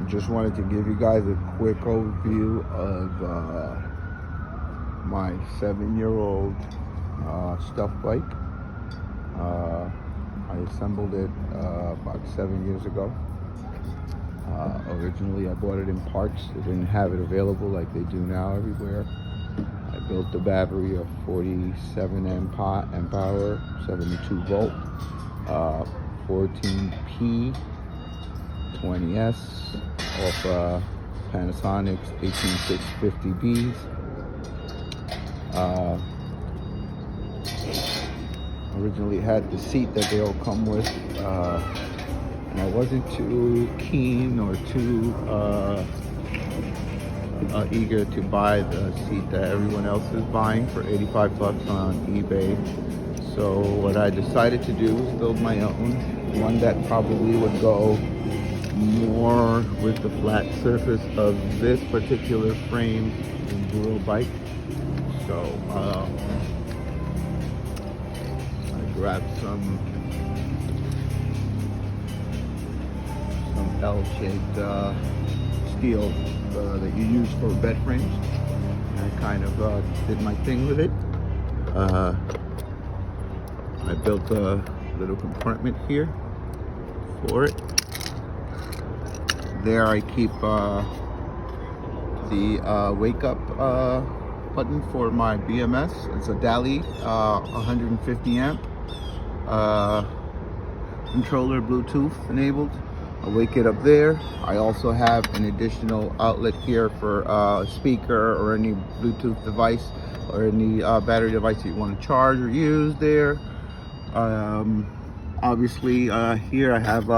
Just wanted to give you guys a quick overview of my 7-year-old stuffed bike. I assembled it about 7 years ago. Originally I bought it in parts. They didn't have it available like they do now everywhere. I built the battery of 47 amp hour, 72 volt, 14P 20S off Panasonic's 18650Bs. Originally had the seat that they all come with, and I wasn't too keen or too eager to buy the seat that everyone else is buying for 85 bucks on eBay. So what I decided to do was build my own, one that probably would go more with the flat surface of this particular frame enduro bike. So I grabbed some L-shaped steel that you use for bed frames. And I kind of did my thing with it. I built a little compartment here for it. There I keep the wake up button for my BMS. It's a Dali 150 amp controller, Bluetooth enabled. I wake it up there. I also have an additional outlet here for a speaker or any Bluetooth device or any battery device that you want to charge or use there. Obviously here I have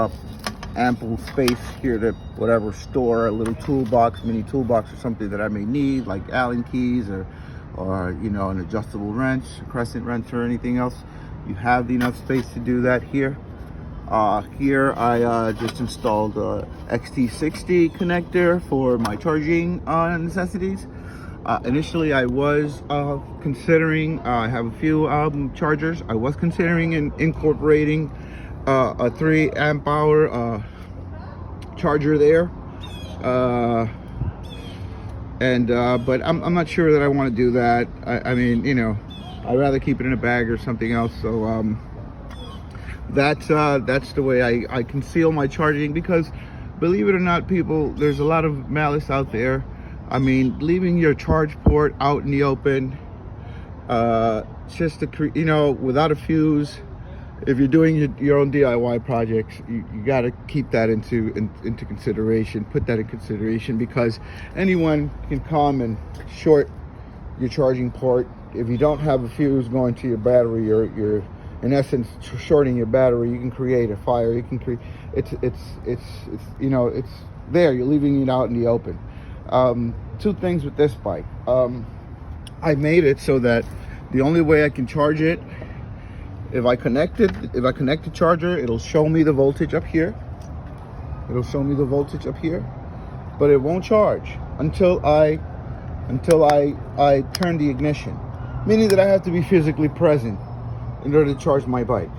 ample space here to whatever store a little toolbox, mini toolbox or something that I may need, like Allen keys or you know, an adjustable wrench, a crescent wrench or anything else. You have enough space to do that here. Here I just installed a XT60 connector for my charging necessities. Initially I was considering, I have a few chargers. I was considering incorporating a 3 amp hour charger there. But I'm not sure that I want to do that. I mean, you know, I'd rather keep it in a bag or something else. So that's the way I conceal my charging, because believe it or not, people, there's a lot of malice out there. I mean, leaving your charge port out in the open, just to, you know, without a fuse. If you're doing your own DIY projects, you got to keep that into consideration, put that in consideration, because anyone can come and short your charging port. If you don't have a fuse going to your battery, you're in essence shorting your battery. You can create a fire. You can create, it's you know, it's there. You're leaving it out in the open. Two things with this bike. I made it so that the only way I can charge it, if I connect the charger, it'll show me the voltage up here. It'll show me the voltage up here, but it won't charge until I turn the ignition, meaning that I have to be physically present in order to charge my bike.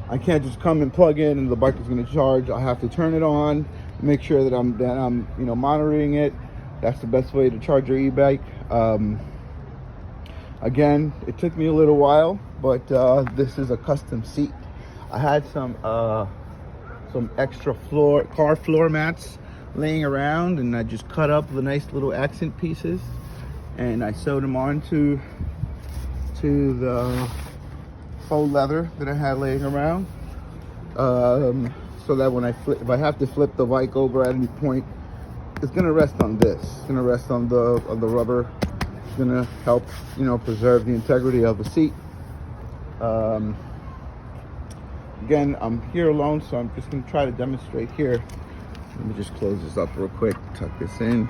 I can't just come and plug in and the bike is going to charge. I have to turn it on, make sure that I'm you know, monitoring it. That's the best way to charge your e-bike. Again, it took me a little while, but this is a custom seat. I had some extra car floor mats laying around, and I just cut up the nice little accent pieces, and I sewed them onto the faux leather that I had laying around, so that when if I have to flip the bike over at any point, it's gonna rest on this. It's gonna rest on the rubber. It's gonna help, you know, preserve the integrity of the seat. Again, I'm here alone, so I'm just gonna try to demonstrate here. Let me just close this up real quick. Tuck this in.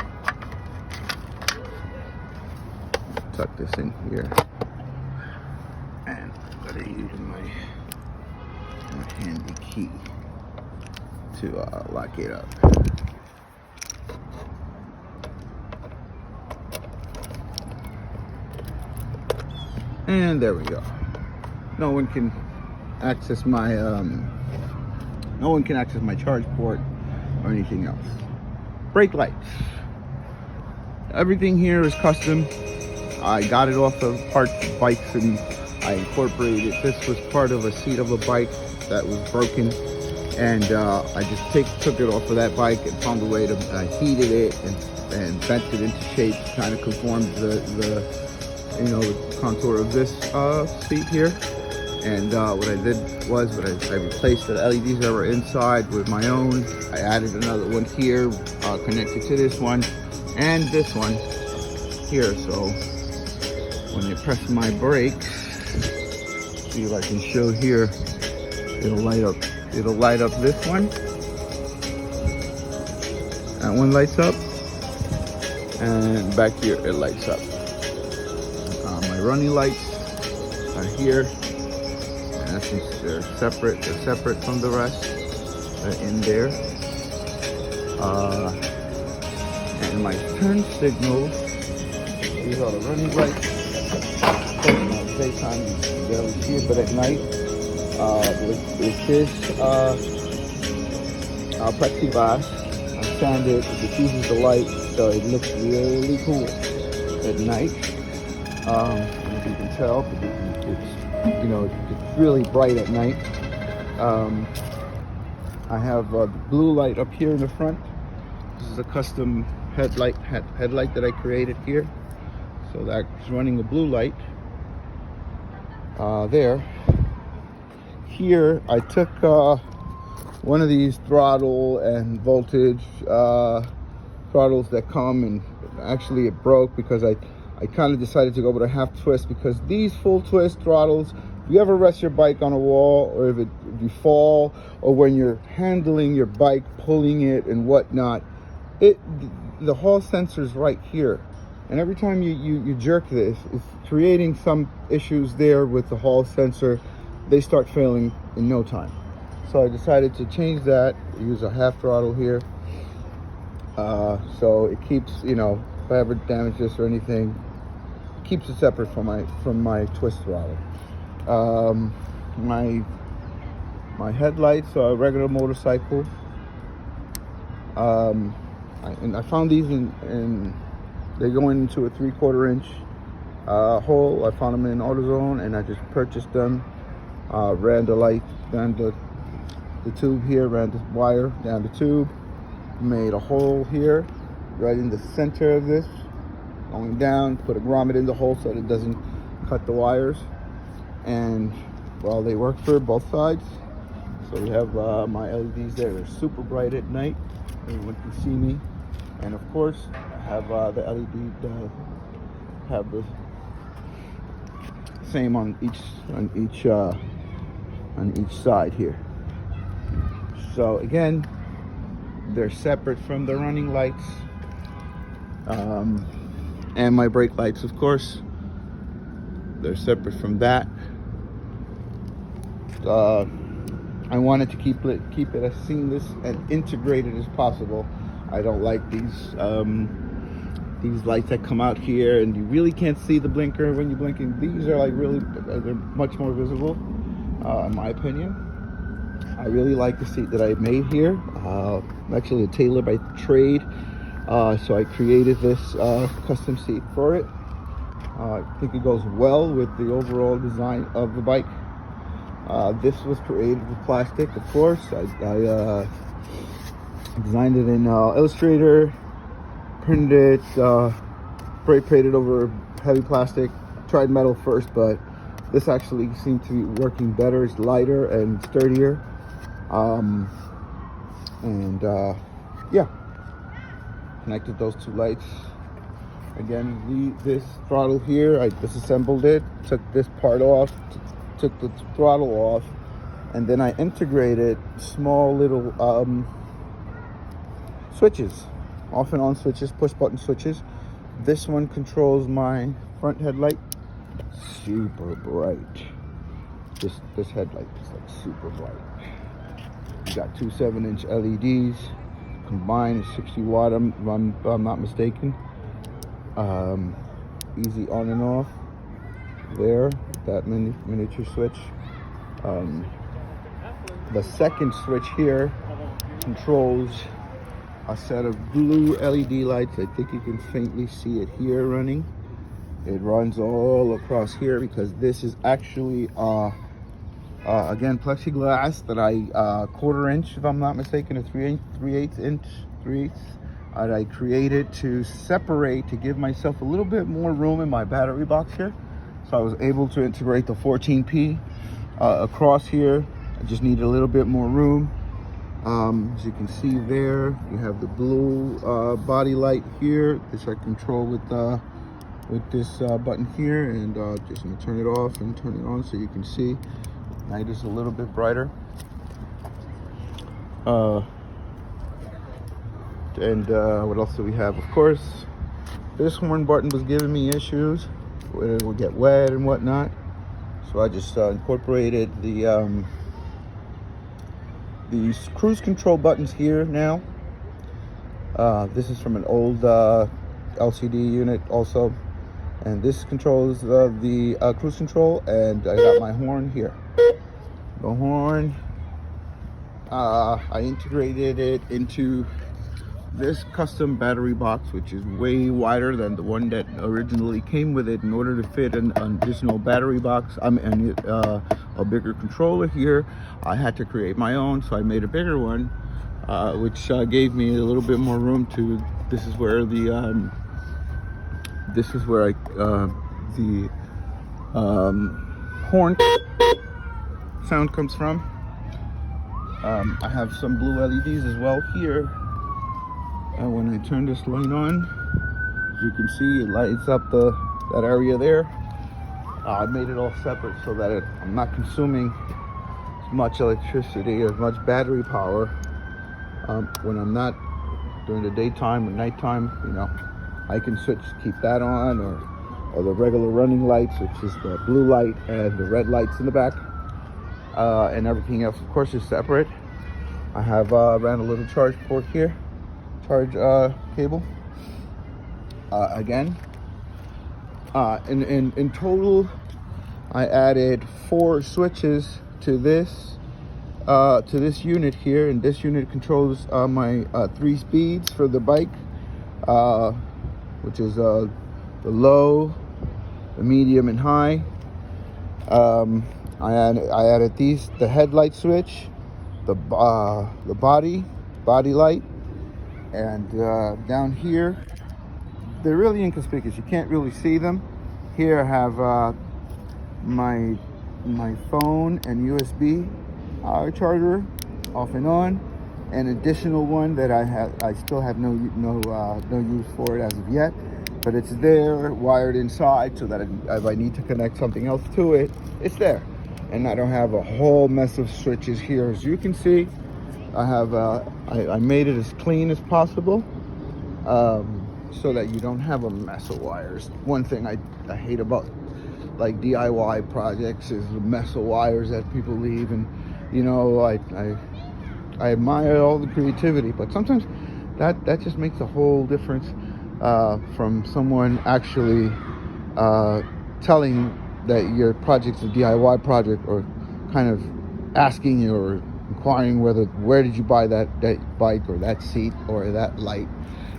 Tuck this in here. And I'm gonna use my handy key to lock it up. And there we go. No one can access my charge port or anything else. brake lights. Everything here is custom. I got it off of Parts Bikes and I incorporated it. This was part of a seat of a bike that was broken, and I just took it off of that bike and found a way to heated it and bent it into shape, kind of conformed the the contour of this seat here. And what I did was I replaced the LEDs that were inside with my own. I added another one here connected to this one and this one here. So when I press my brakes, see if I can show here, it'll light up this one. That one lights up, and back here it lights up. My running lights are here. In essence, they're separate from the rest. They're in there. And my turn signals, these are the running lights. Daytime you barely see it, but at night with this plexiglass, I sand it diffuses the light, so it looks really cool at night. As you can tell, it's really bright at night. I have the blue light up here in the front. This is a custom headlight that I created here, so that's running the blue light. There. Here, I took one of these throttle and voltage throttles that come, and actually it broke because I kind of decided to go with a half twist, because these full twist throttles, if you ever rest your bike on a wall, or if you fall, or when you're handling your bike, pulling it and whatnot, the hall sensor's right here. And every time you jerk this, it's creating some issues there with the hall sensor. They start failing in no time. So I decided to change that, use a half throttle here. So it keeps, if I ever damage this or anything, it keeps it separate from my twist throttle. My headlights are a regular motorcycle. And I found these they go into a 3/4 inch hole. I found them in AutoZone, and I just purchased them. Ran the light down the tube here, ran the wire down the tube, made a hole here, right in the center of this, going down, put a grommet in the hole so that it doesn't cut the wires. And well, they work for both sides. So we have my LEDs there. They're super bright at night. Everyone can see me. And of course, I have the LED have the same on each side here. So again, they're separate from the running lights, and my brake lights, of course, they're separate from that. I wanted to keep it as seamless and integrated as possible. I don't like these lights that come out here and you really can't see the blinker when you're blinking. These are they're much more visible, in my opinion. I really like the seat that I made here. I'm actually a tailor by trade, so I created this custom seat for it. I think it goes well with the overall design of the bike. This was created with plastic, of course. I designed it in Illustrator, printed it, spray painted over heavy plastic. Tried metal first, but this actually seemed to be working better. It's lighter and sturdier. Yeah, connected those two lights. Again, this throttle here, I disassembled it, took this part off, took the throttle off, and then I integrated small little switches, off and on switches, push button switches. This one controls my front headlight. Super bright. This headlight is like super bright. You got two 7-inch LEDs combined, 60 watt. I'm not mistaken. Easy on and off. There, that miniature switch. The second switch here controls a set of blue LED lights. I think you can faintly see it here running. It runs all across here because this is actually again plexiglass that I 1/4 inch, if I'm not mistaken, a 3/8 inch, 3/8 I created to separate, to give myself a little bit more room in my battery box here. So I was able to integrate the 14P across here. I just need a little bit more room. As you can see there, you have the blue body light here. This I control with this button here, and just gonna turn it off and turn it on so you can see. Night is a little bit brighter. What else do we have? Of course, this horn button was giving me issues. It would get wet and whatnot. So I just incorporated these cruise control buttons here now. This is from an old LCD unit also. And this controls the cruise control, and I got my horn here. The horn, I integrated it into this custom battery box, which is way wider than the one that originally came with it. In order to fit an additional battery box, and a bigger controller here, I had to create my own, so I made a bigger one, which gave me a little bit more room to. This is where the horn sound comes from. I have some blue LEDs as well here. And when I turn this light on, as you can see, it lights up that area there. I made it all separate so that I'm not consuming as much electricity, as much battery power when I'm not during the daytime or nighttime. You know, I can switch, keep that on, or the regular running lights, which is the blue light and the red lights in the back, and everything else, of course, is separate. I have ran a little charge port here. Charge cable again. In total, I added 4 switches to this unit here, and this unit controls my 3 speeds for the bike, which is the low, the medium, and high. I added the headlight switch, the body light. And down here, they're really inconspicuous. You can't really see them. Here I have my phone and USB charger off and on. An additional one that I still have no use for it as of yet, but it's there wired inside so that if I need to connect something else to it, it's there. And I don't have a whole mess of switches here. As you can see, I have I made it as clean as possible, so that you don't have a mess of wires. One thing I hate about like DIY projects is the mess of wires that people leave, and you know, I admire all the creativity, but sometimes that just makes a whole difference from someone actually telling that your project's a DIY project, or kind of asking you or inquiring where did you buy that bike or that seat or that light,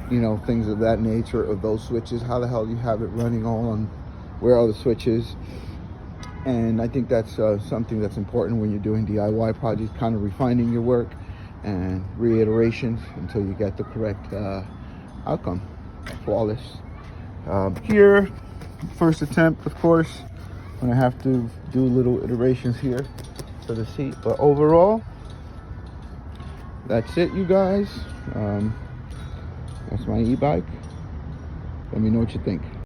you know, things of that nature, or those switches. How the hell do you have it running all on, where are the switches? And I think that's something that's important when you're doing DIY projects, kind of refining your work and reiterations until you get the correct outcome, flawless. Here, first attempt, of course, when I have to do little iterations here for the seat, but overall, that's it, you guys. That's my e-bike. Let me know what you think.